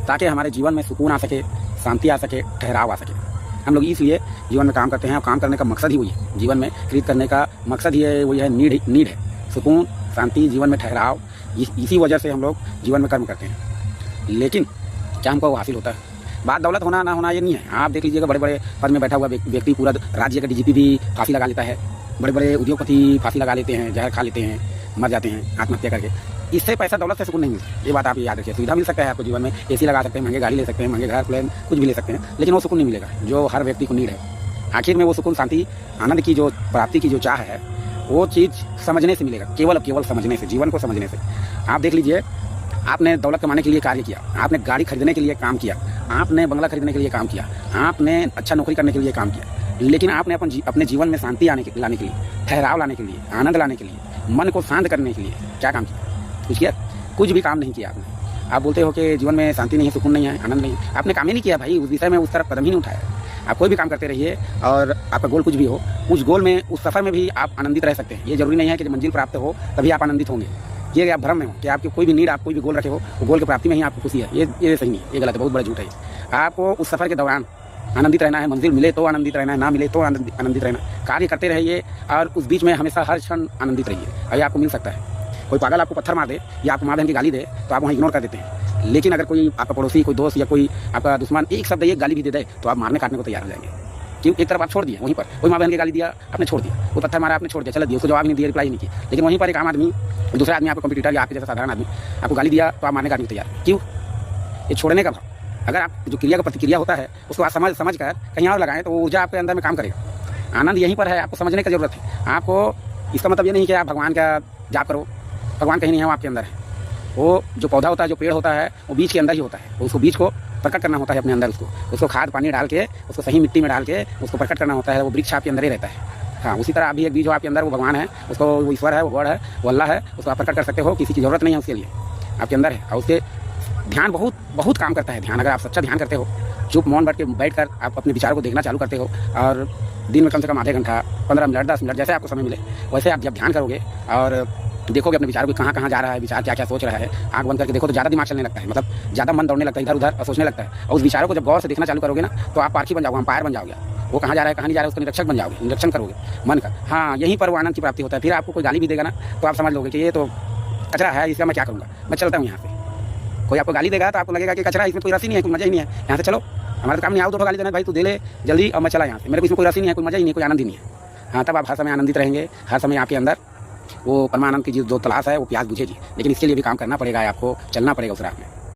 ताकि हमारे जीवन में सुकून आ सके, शांति आ सके, ठहराव आ सके। हम लोग इसलिए जीवन में काम करते हैं और काम करने का मकसद ही वही है। जीवन में खरीद करने का मकसद ही वही है, नीड है सुकून, शांति, जीवन में ठहराव। इसी वजह से हम लोग जीवन में कर्म करते हैं। लेकिन क्या हमको हासिल होता है? बात दौलत होना ना होना ये नहीं है। आप देख लीजिएगा, बड़े बड़े पद में बैठा हुआ व्यक्ति, पूरा राज्य का डीजीपी भी फांसी लगा लेता है। बड़े बड़े उद्योगपति फांसी लगा लेते हैं, जहर खा लेते हैं, मर जाते हैं आत्महत्या करके। इससे पैसा दौलत से सुकून नहीं मिलता। ये बात आप याद रखिए। सुविधा मिल सकता है आपको जीवन में, एसी लगा सकते हैं, महंगे गाड़ी ले सकते हैं, महंगे घर प्लेन कुछ भी ले सकते हैं, लेकिन वो सुकून नहीं मिलेगा जो हर व्यक्ति को नीड है। आखिर में वो सुकून, शांति, आनंद की जो प्राप्ति की जो चाह है, वो चीज़ समझने से मिलेगा, केवल समझने से, जीवन को समझने से। आप देख लीजिए, आपने दौलत कमाने के लिए कार्य किया, आपने गाड़ी खरीदने के लिए काम किया, आपने बंगला खरीदने के लिए काम किया, आपने अच्छा नौकरी करने के लिए काम किया, लेकिन आपने अपने जीवन में शांति लाने के लिए, ठहराव लाने के लिए, आनंद लाने के लिए, मन को शांत करने के लिए क्या काम किया? कुछ किया? कुछ भी काम नहीं किया आपने। आप बोलते हो कि जीवन में शांति नहीं है, सुकून नहीं है, आनंद नहीं है। आपने काम ही नहीं किया भाई, उस विषय में उस तरफ कदम ही नहीं उठाया। आप कोई भी काम करते रहिए और आपका गोल कुछ भी हो, उस गोल में, उस सफ़र में भी आप आनंदित रह सकते हैं। ये जरूरी नहीं है कि जब मंजिल प्राप्त हो तभी आप आनंदित होंगे। ये आप भ्रम में हो कि आपकी कोई भी नीड, आप कोई भी गोल रखे हो, वो गोल की प्राप्ति में ही आपको खुशी है। ये सही नहीं, ये गलत है, बहुत बड़ा झूठ है। आपको उस सफ़र के दौरान आनंदित रहना है। मंजिल मिले तो आनंदित रहना है, ना मिले तो आनंदित रहना। कार्य करते रहिए और उस बीच में हमेशा हर क्षण आनंदित रहिए। और ये आपको मिल सकता है। कोई पागल आपको पत्थर मार दे या आपको माँ बहन की गाली दे तो आप वहाँ इग्नोर कर देते हैं, लेकिन अगर कोई आपका पड़ोसी, कोई दोस्त या कोई आपका दुश्मन एक शब्द, एक गाली भी दे दे तो आप मारने काटने को तैयार हो जाएंगे। क्यों? एक तरफ आप छोड़ दिए, वहीं पर कोई माँ बहन की गाली दिया, आपने छोड़ दिया, वो पत्थर मारा, आपने छोड़ दिया, चला दिया, उसको जवाब नहीं दिया, रिप्लाई नहीं किया। लेकिन वहीं पर एक आम आदमी, दूसरा आदमी, आपको कंप्यूटर या आपके जैसा साधारण आदमी आपको गाली दिया तो आप मारने काटने को तैयार। क्यों? ये छोड़ने का भाव। अगर आप जो क्रिया का प्रतिक्रिया होता है उसको आप समझ कर कहीं और लगाएं तो वो ऊर्जा आपके अंदर में काम करेगा। आनंद यहीं पर है, आपको समझने की जरूरत है। आपको इसका मतलब ये नहीं कि आप भगवान का जाप करो, भगवान कहीं नहीं है, वो आपके अंदर है। वो जो पौधा होता है, जो पेड़ होता है, वो बीज के अंदर ही होता है। उसको बीज को प्रकट करना होता है अपने अंदर, उसको खाद पानी डाल के, उसको सही मिट्टी में डाल के उसको प्रकट करना होता है। वो वृक्ष आपके अंदर ही रहता है। हाँ, उसी तरह अभी एक बीज हो आपके अंदर, वो भगवान है, उसको वो ईश्वर है, वो गॉड है, वो अल्लाह है, उसको आप प्रकट कर सकते हो। किसी की जरूरत नहीं है उसके लिए, आपके अंदर है। और उसके ध्यान बहुत काम करता है। ध्यान, अगर आप सच्चा ध्यान करते हो, चुप मौन बैठ कर आप अपने विचारों को देखना चालू करते हो और दिन में कम से कम आधे घंटा, 15 मिनट, 10 मिनट, जैसे आपको समय मिले, वैसे आप जब ध्यान करोगे और देखोगे अपने विचारों को कहाँ जा रहा है, विचार क्या सोच रहा है, आंख बंद करके देखो तो ज़्यादा दिमाग चलने लगता है, मतलब ज़्यादा मन दौड़ने लगता है, इधर उधर और सोचने लगता है। और उस विचारों को जब गौर से देखना चालू करोगे ना तो आप पारखी बन जाओगे, अंपायर बन जाओगे। वो कहाँ जा रहा है, कहाँ नहीं जा रहा है, उसका निरीक्षक बन जाओगे, निरीक्षण करोगे मन का। हाँ, यहीं पर वो आनंद की प्राप्ति होता है। फिर आपको कोई गाली भी देगा ना तो आप समझ लोगे कि ये तो कचरा है, इसका मैं क्या करूँगा, मैं चलता हूँ यहाँ से। कोई आपको गाली देगा तो आपको लगेगा कि कचरा, इसमें कोई रसी नहीं है, कोई मजा ही नहीं है, यहाँ से चलो, हमारा तो काम नहीं, आओ तो गाली देना भाई, तू दे ले जल्दी और मैं चला यहाँ से, मेरे को इसमें कोई रसी नहीं है, कोई मजा ही नहीं, कोई आनंद ही नहीं है। हाँ, तब आप हर समय आनंदित रहेंगे, हर समय आपके अंदर वो परमानंद की जो तलाश है, वो प्यास बुझेगी। लेकिन इसके लिए भी काम करना पड़ेगा, आपको चलना पड़ेगा उस राह में।